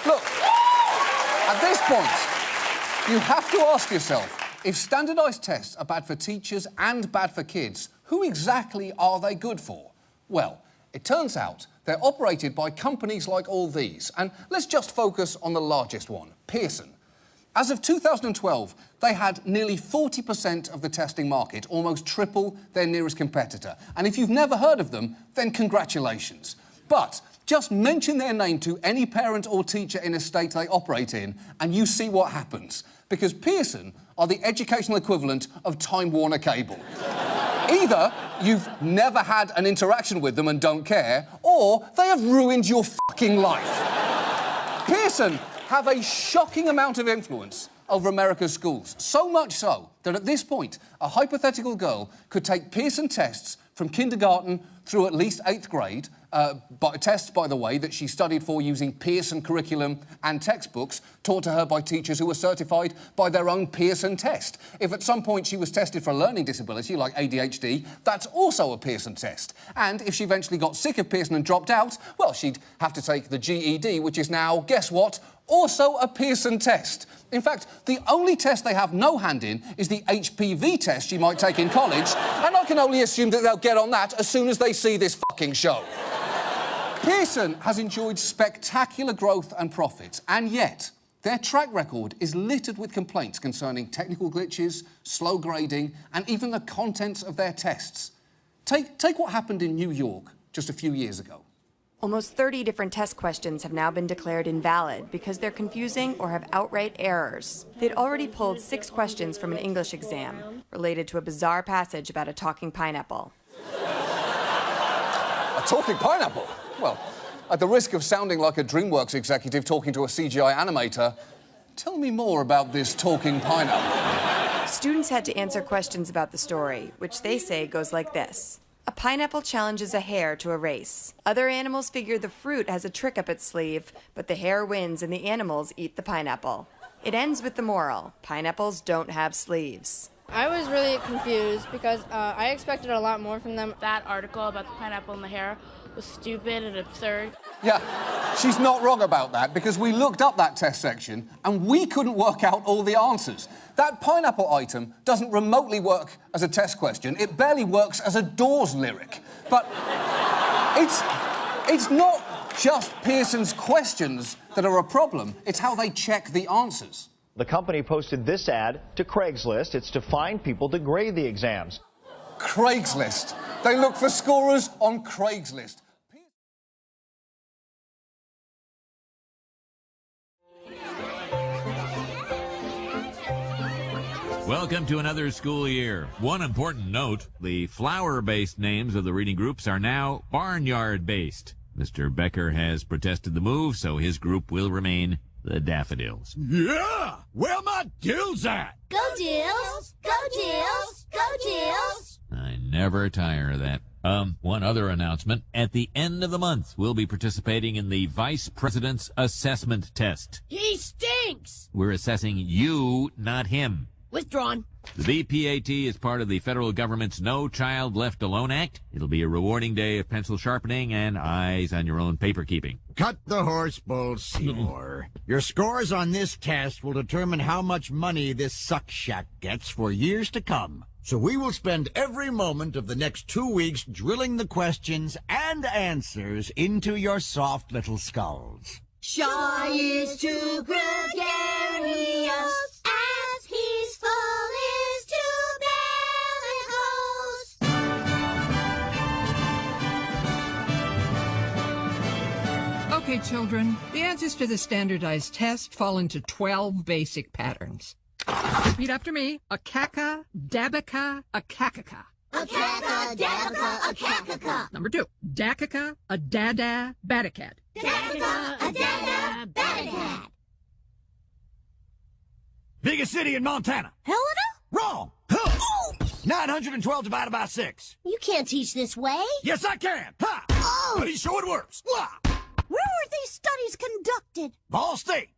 Look, at this point, you have to ask yourself, if standardised tests are bad for teachers and bad for kids, who exactly are they good for? Well, it turns out they're operated by companies like all these. And let's just focus on the largest one, Pearson. As of 2012, they had nearly 40% of the testing market, almost triple their nearest competitor. And if you've never heard of them, then congratulations. But just mention their name to any parent or teacher in a state they operate in, and you see what happens. Because Pearson are the educational equivalent of Time Warner Cable. Either you've never had an interaction with them and don't care, or they have ruined your fucking life. Pearson have a shocking amount of influence over America's schools. So much so that at this point, a hypothetical girl could take Pearson tests from kindergarten through at least 8th grade, tests, by the way, that she studied for using Pearson curriculum and textbooks taught to her by teachers who were certified by their own Pearson test. If at some point she was tested for a learning disability, like ADHD, that's also a Pearson test. And if she eventually got sick of Pearson and dropped out, well, she'd have to take the GED, which is now, guess what? Also a Pearson test. In fact, the only test they have no hand in is the HPV test she might take in college, and I can only assume that they'll get on that as soon as they see this fucking show. Pearson has enjoyed spectacular growth and profits, and yet their track record is littered with complaints concerning technical glitches, slow grading, and even the contents of their tests. Take what happened in New York just a few years ago. Almost 30 different test questions have now been declared invalid because they're confusing or have outright errors. They'd already pulled 6 questions from an English exam related to a bizarre passage about a talking pineapple. A talking pineapple? Well, at the risk of sounding like a DreamWorks executive talking to a CGI animator, tell me more about this talking pineapple. Students had to answer questions about the story, which they say goes like this. A pineapple challenges a hare to a race. Other animals figure the fruit has a trick up its sleeve, but the hare wins and the animals eat the pineapple. It ends with the moral: pineapples don't have sleeves. I was really confused because I expected a lot more from them. That article about the pineapple and the hare was stupid and absurd. Yeah, she's not wrong about that, because we looked up that test section and we couldn't work out all the answers. That pineapple item doesn't remotely work as a test question. It barely works as a Doors lyric. But it's not just Pearson's questions that are a problem. It's how they check the answers. The company posted this ad to Craigslist. It's to find people to grade the exams. Craigslist. They look for scorers on Craigslist. Welcome to another school year. One important note, the flower-based names of the reading groups are now barnyard-based. Mr. Becker has protested the move, so his group will remain the Daffodils. Yeah! Where my dills at? Go Dills! Go Dills! Go Dills! I never tire of that. One other announcement. At the end of the month, we'll be participating in the Vice President's Assessment Test. He stinks! We're assessing you, not him. Withdrawn. The VPAT is part of the federal government's No Child Left Alone Act. It'll be a rewarding day of pencil sharpening and eyes on your own paper keeping. Cut the horse bull, Seymour. Your scores on this test will determine how much money this suck shack gets for years to come. So we will spend every moment of the next 2 weeks drilling the questions and answers into your soft little skulls. Shaw is too gregarious, as he's full is too bellicose. Okay, children, the answers to the standardized test fall into 12 basic patterns. Repeat after me. Akaka, dabica, akakaka. Akaka, dabica, akakaka. Number 2. Dakaka, a dada, batacat. Dabica, a dada, batacat. Biggest city in Montana. Helena? Wrong. Huh. 912 divided by 6. You can't teach this way. Yes, I can. Ha! Oh. But he's sure it works. Wah! Where were these studies conducted? Ball State.